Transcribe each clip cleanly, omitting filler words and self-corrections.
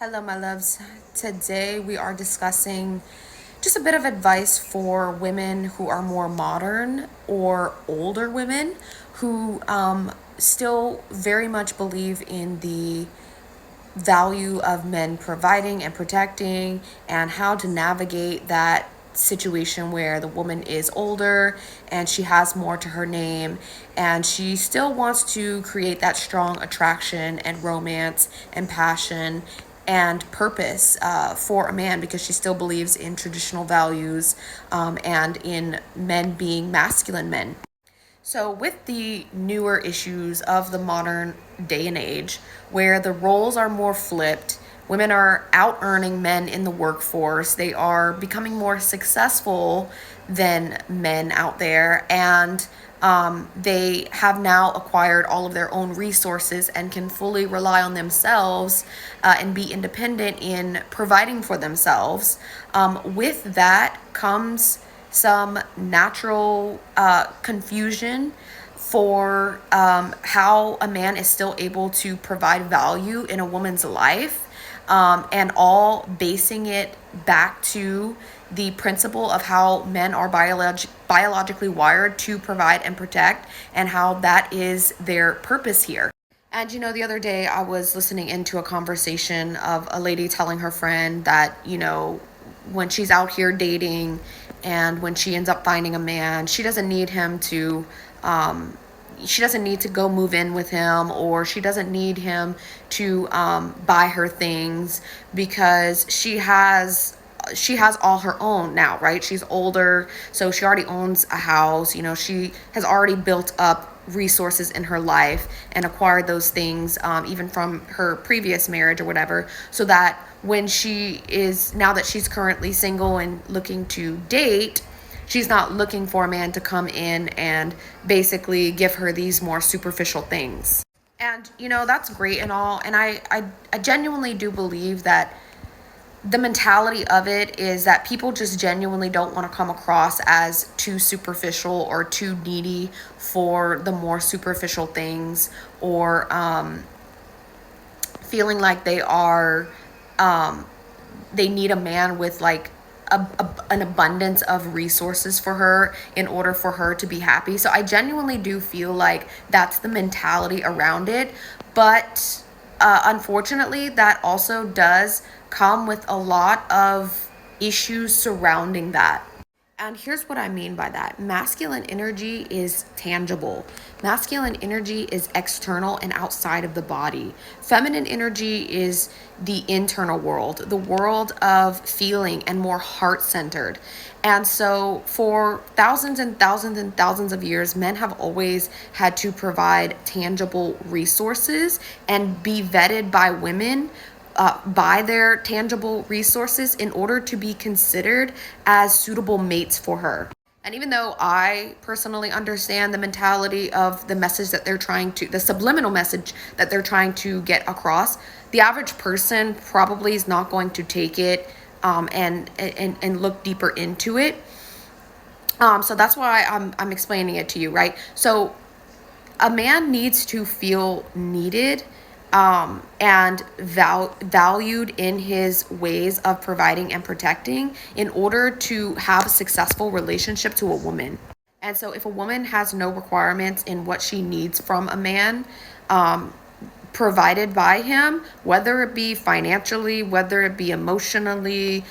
Hello, my loves. Today we are discussing just a bit of advice for women who are more modern or older women who still very much believe in the value of men providing and protecting and how to navigate that situation where the woman is older and she has more to her name and she still wants to create that strong attraction and romance and passion and purpose for a man because she still believes in traditional values and in men being masculine men. So, with the newer issues of the modern day and age, where the roles are more flipped, women are out earning men in the workforce, they are becoming more successful than men out there, and they have now acquired all of their own resources and can fully rely on themselves and be independent in providing for themselves. With that comes some natural confusion for how a man is still able to provide value in a woman's life, and all basing it back to the principle of how men are biologically wired to provide and protect, and how that is their purpose here. And the other day I was listening into a conversation of a lady telling her friend that, when she's out here dating and when she ends up finding a man, she doesn't need him to, she doesn't need to go move in with him, or she doesn't need him to buy her things because she has all her own now, right? She's older, so she already owns a house. She has already built up resources in her life and acquired those things, even from her previous marriage or whatever, so that now that she's currently single and looking to date, she's not looking for a man to come in and basically give her these more superficial things. And that's great and all, and I genuinely do believe that the mentality of it is that people just genuinely don't want to come across as too superficial or too needy for the more superficial things, or feeling like they need a man with like an abundance of resources for her in order for her to be happy. So I genuinely do feel like that's the mentality around it, but unfortunately that also does come with a lot of issues surrounding that. And here's what I mean by that. Masculine energy is tangible. Masculine energy is external and outside of the body. Feminine energy is the internal world, the world of feeling and more heart-centered. And so for thousands and thousands and thousands of years, men have always had to provide tangible resources and be vetted by women by their tangible resources in order to be considered as suitable mates for her. And even though I personally understand the mentality of the message that the subliminal message that they're trying to get across, the average person probably is not going to take it and look deeper into it. So that's why I'm explaining it to you, right? So a man needs to feel needed and valued in his ways of providing and protecting in order to have a successful relationship to a woman. And so if a woman has no requirements in what she needs from a man, provided by him, whether it be financially, whether it be emotionally,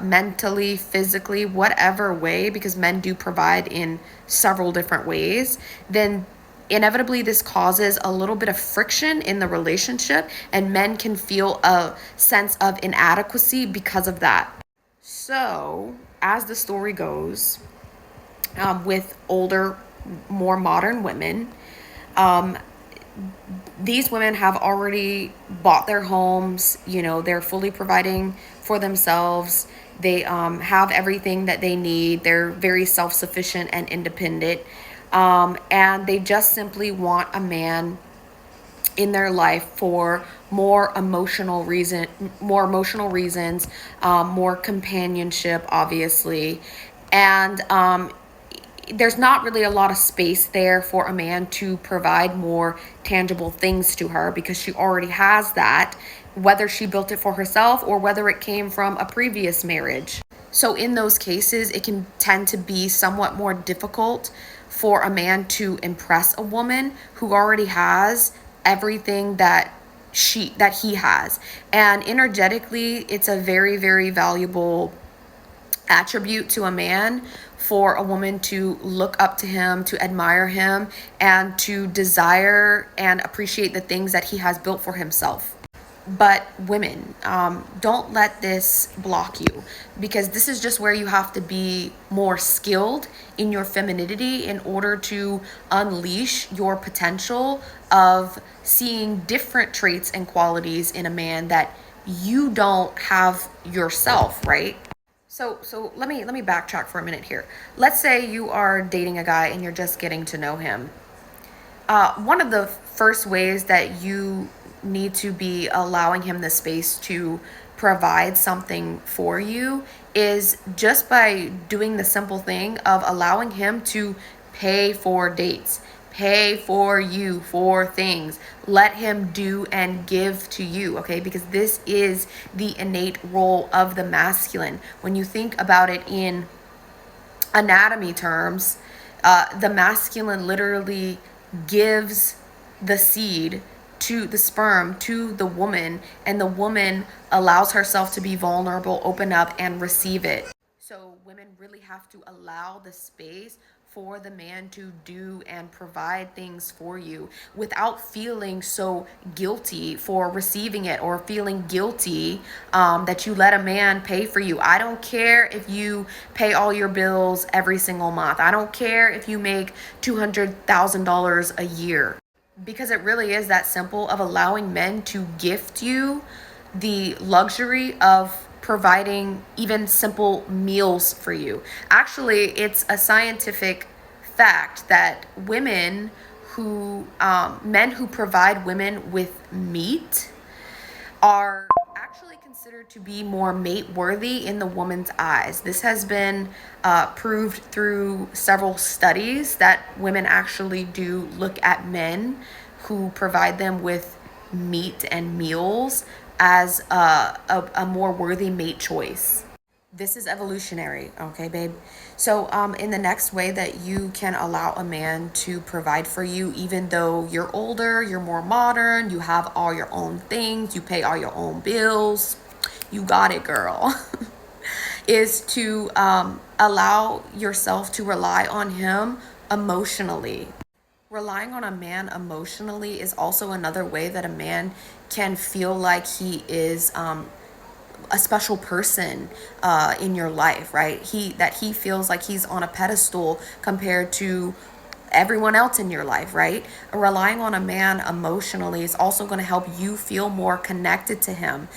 mentally, physically, whatever way, because men do provide in several different ways, then inevitably this causes a little bit of friction in the relationship, and men can feel a sense of inadequacy because of that. So, as the story goes, with older, more modern women, these women have already bought their homes. They're fully providing for themselves. They have everything that they need. They're very self-sufficient and independent. And they just simply want a man in their life for more emotional reasons, more companionship, obviously. And there's not really a lot of space there for a man to provide more tangible things to her, because she already has that, whether she built it for herself or whether it came from a previous marriage. So in those cases, it can tend to be somewhat more difficult for a man to impress a woman who already has everything that he has. And energetically, it's a very, very valuable attribute to a man for a woman to look up to him, to admire him, and to desire and appreciate the things that he has built for himself. But women, don't let this block you, because this is just where you have to be more skilled in your femininity in order to unleash your potential of seeing different traits and qualities in a man that you don't have yourself, right? So let me backtrack for a minute here. Let's say you are dating a guy and you're just getting to know him. One of the first ways that you need to be allowing him the space to provide something for you is just by doing the simple thing of allowing him to pay for dates, pay for you for things. Let him do and give to you, okay? Because this is the innate role of the masculine. When you think about it in anatomy terms, the masculine literally gives the seed to the sperm to the woman, and the woman allows herself to be vulnerable, open up, and receive it. So women really have to allow the space for the man to do and provide things for you without feeling so guilty for receiving it, or feeling guilty that you let a man pay for you. I don't care if you pay all your bills every single month. I don't care if you make $200,000 a year, because it really is that simple of allowing men to gift you the luxury of providing even simple meals for you. Actually, it's a scientific fact that men who provide women with meat are actually considered to be more mate worthy in the woman's eyes. This has been proved through several studies that women actually do look at men who provide them with meat and meals as a more worthy mate choice. This is evolutionary, okay, babe? So in the next way that you can allow a man to provide for you, even though you're older, you're more modern, you have all your own things, you pay all your own bills, you got it, girl, is to allow yourself to rely on him emotionally. Relying on a man emotionally is also another way that a man can feel like he is a special person in your life, right? He feels like he's on a pedestal compared to everyone else in your life, right? Relying on a man emotionally is also going to help you feel more connected to him.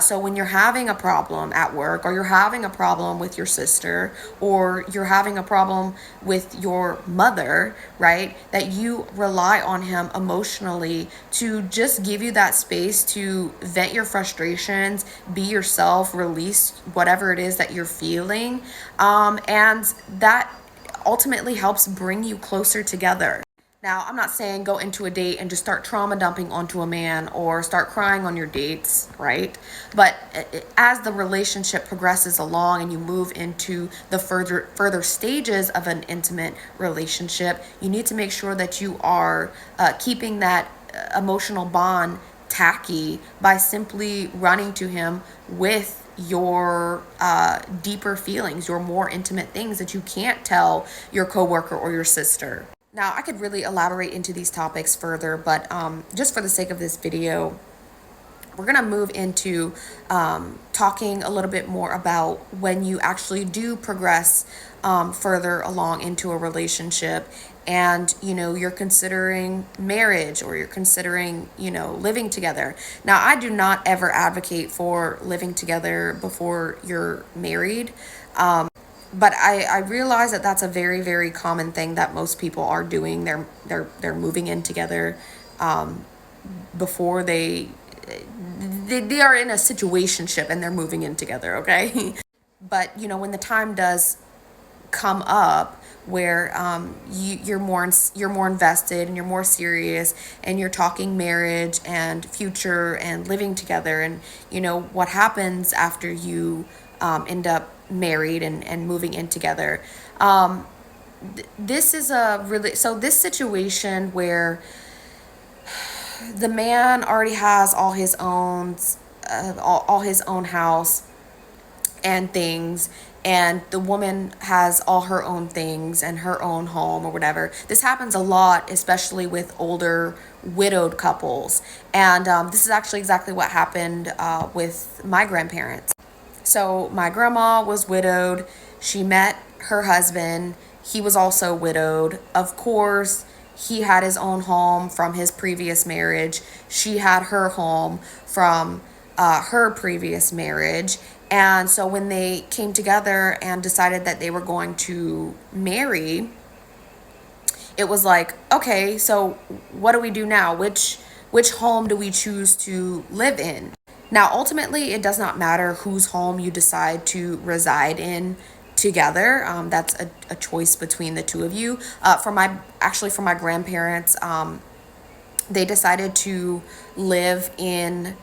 So when you're having a problem at work, or you're having a problem with your sister, or you're having a problem with your mother, right? That you rely on him emotionally to just give you that space to vent your frustrations, be yourself, release whatever it is that you're feeling. And that ultimately helps bring you closer together. Now, I'm not saying go into a date and just start trauma dumping onto a man or start crying on your dates, right? But as the relationship progresses along and you move into the further stages of an intimate relationship, you need to make sure that you are keeping that emotional bond tacky by simply running to him with your deeper feelings, your more intimate things that you can't tell your coworker or your sister. Now, I could really elaborate into these topics further, but just for the sake of this video, we're going to move into talking a little bit more about when you actually do progress further along into a relationship, and you're considering marriage, or you're considering living together. Now, I do not ever advocate for living together before you're married, but I realize that that's a very, very common thing that most people are doing. They're moving in together before they are in a situationship and they're moving in together, okay? But when the time does come up where you're more invested and you're more serious, and you're talking marriage and future and living together, and what happens after you end up married and moving in together. This is this situation where the man already has all his own house and things, and the woman has all her own things and her own home or whatever. This happens a lot, especially with older widowed couples, and this is actually exactly what happened with my grandparents. So my grandma was widowed. She met her husband. He was also widowed. Of course, he had his own home from his previous marriage. She had her home from her previous marriage. And so when they came together and decided that they were going to marry, it was like, okay, so what do we do now? Which home do we choose to live in? Now, ultimately, it does not matter whose home you decide to reside in together. That's a choice between the two of you. For my grandparents, they decided to live in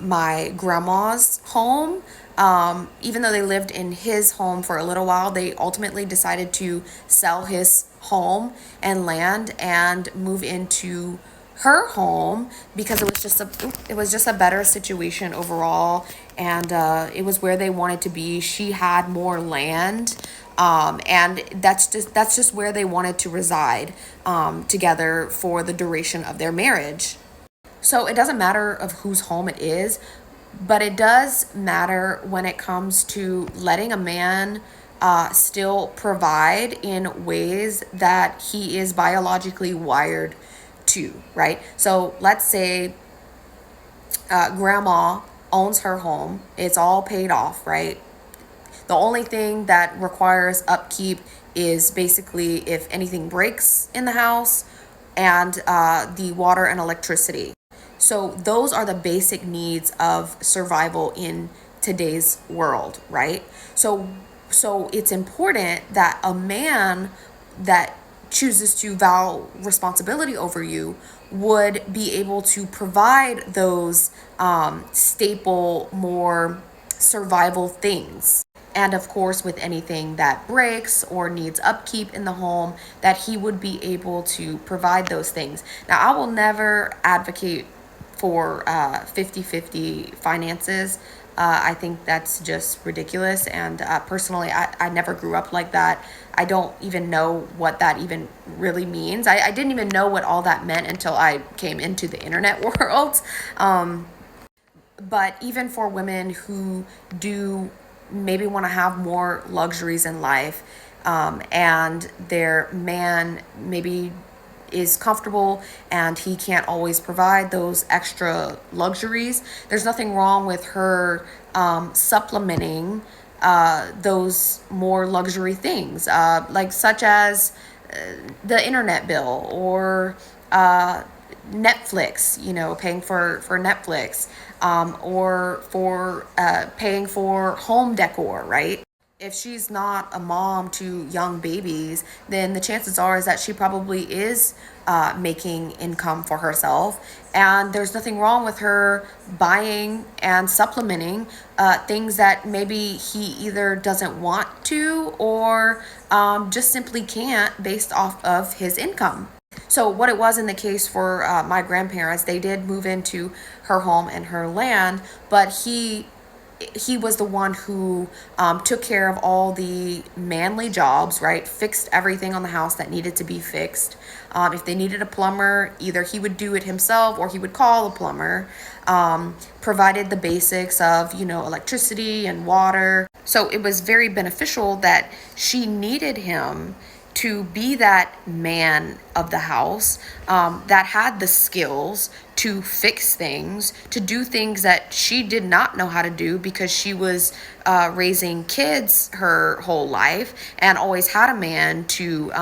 my grandma's home. Even though they lived in his home for a little while, they ultimately decided to sell his home and land and move into her home because it was just a better situation overall, and it was where they wanted to be. She had more land, and that's just where they wanted to reside together for the duration of their marriage. So it doesn't matter of whose home it is, but it does matter when it comes to letting a man still provide in ways that he is biologically wired to, right? So let's say grandma owns her home. It's all paid off, right? The only thing that requires upkeep is basically if anything breaks in the house, and the water and electricity. So those are the basic needs of survival in today's world, right? So it's important that a man that chooses to vow responsibility over you would be able to provide those staple, more survival things. And of course, with anything that breaks or needs upkeep in the home, that he would be able to provide those things. Now, I will never advocate for 50-50 finances. I think that's just ridiculous. And personally, I never grew up like that. I don't even know what that even really means. I didn't even know what all that meant until I came into the internet world. But even for women who do maybe want to have more luxuries in life, and their man maybe is comfortable and he can't always provide those extra luxuries, there's nothing wrong with her supplementing those more luxury things, like such as the internet bill or Netflix, paying for Netflix, or for paying for home decor, right? If she's not a mom to young babies, then the chances are is that she probably is making income for herself, and there's nothing wrong with her buying and supplementing things that maybe he either doesn't want to or just simply can't based off of his income. So what it was in the case for my grandparents, they did move into her home and her land, but he was the one who took care of all the manly jobs, right? Fixed everything on the house that needed to be fixed. If they needed a plumber, either he would do it himself or he would call a plumber. Provided the basics of, electricity and water. So it was very beneficial that she needed him to be that man of the house, that had the skills to fix things, to do things that she did not know how to do because she was raising kids her whole life and always had a man to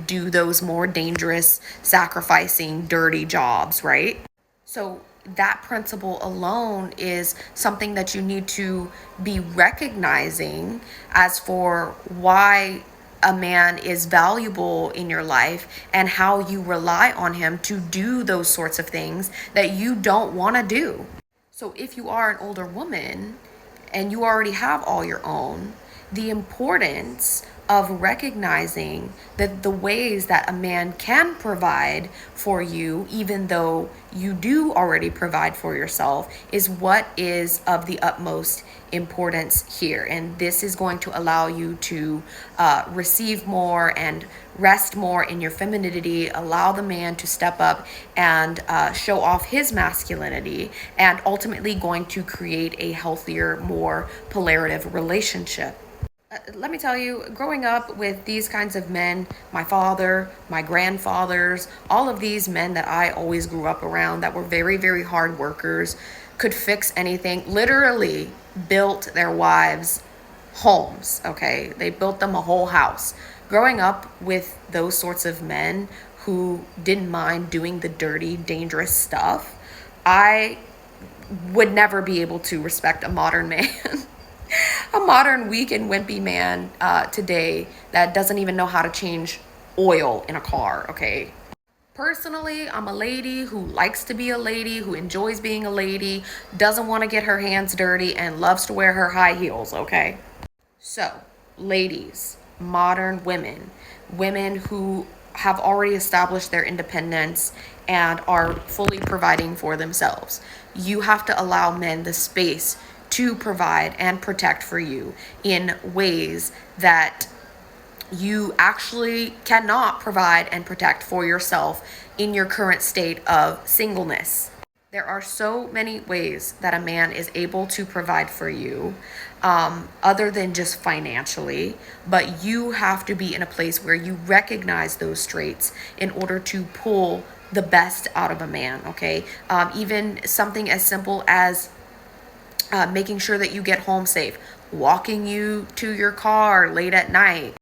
do those more dangerous, sacrificing, dirty jobs, right? So that principle alone is something that you need to be recognizing as for why a man is valuable in your life and how you rely on him to do those sorts of things that you don't want to do. So if you are an older woman and you already have all your own, the importance of recognizing that the ways that a man can provide for you, even though you do already provide for yourself, is what is of the utmost importance here. And this is going to allow you to receive more and rest more in your femininity, allow the man to step up and show off his masculinity, and ultimately going to create a healthier, more polaritive relationship. Let me tell you, growing up with these kinds of men, my father, my grandfathers, all of these men that I always grew up around that were very, very hard workers, could fix anything, literally built their wives homes, okay? They built them a whole house. Growing up with those sorts of men who didn't mind doing the dirty, dangerous stuff, I would never be able to respect a modern man. A modern weak and wimpy man today that doesn't even know how to change oil in a car, okay? Personally, I'm a lady who likes to be a lady, who enjoys being a lady, doesn't want to get her hands dirty, and loves to wear her high heels, okay? So, ladies, modern women, women who have already established their independence and are fully providing for themselves, you have to allow men the space to provide and protect for you in ways that you actually cannot provide and protect for yourself in your current state of singleness. There are so many ways that a man is able to provide for you, other than just financially, but you have to be in a place where you recognize those traits in order to pull the best out of a man, okay? Even something as simple as making sure that you get home safe, walking you to your car late at night,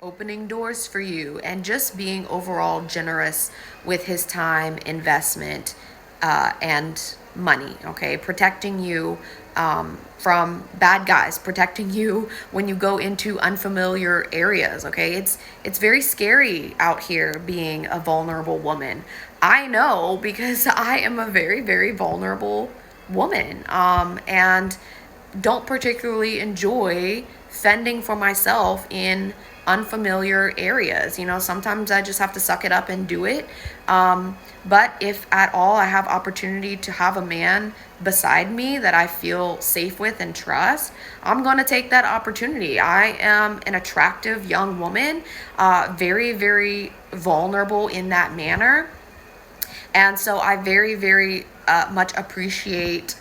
opening doors for you, and just being overall generous with his time, investment, and money, okay? Protecting you from bad guys, protecting you when you go into unfamiliar areas, okay? It's very scary out here being a vulnerable woman. I know, because I am a very, very vulnerable woman, and don't particularly enjoy fending for myself in unfamiliar areas. You know, sometimes I just have to suck it up and do it. But if at all I have opportunity to have a man beside me that I feel safe with and trust, I'm going to take that opportunity. I am an attractive young woman, very, very vulnerable in that manner. And so I very, very much appreciate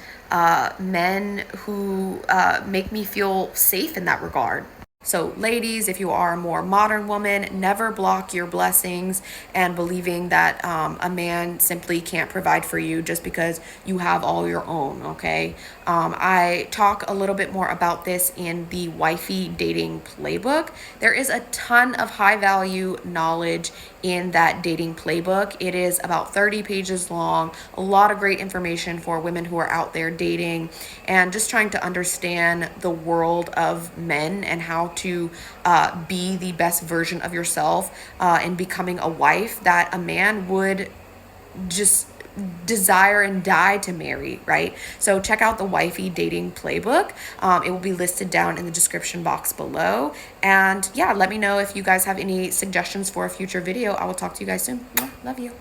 men who make me feel safe in that regard. So ladies, if you are a more modern woman, never block your blessings and believing that a man simply can't provide for you just because you have all your own, okay? I talk a little bit more about this in the WIFEY dating playbook. There is a ton of high value knowledge in that dating playbook. It is about 30 pages long, a lot of great information for women who are out there dating and just trying to understand the world of men and how to be the best version of yourself in becoming a wife that a man would just desire and die to marry, right? So check out the WIFEY dating playbook. It will be listed down in the description box below. And yeah, let me know if you guys have any suggestions for a future video. I will talk to you guys soon. Love you.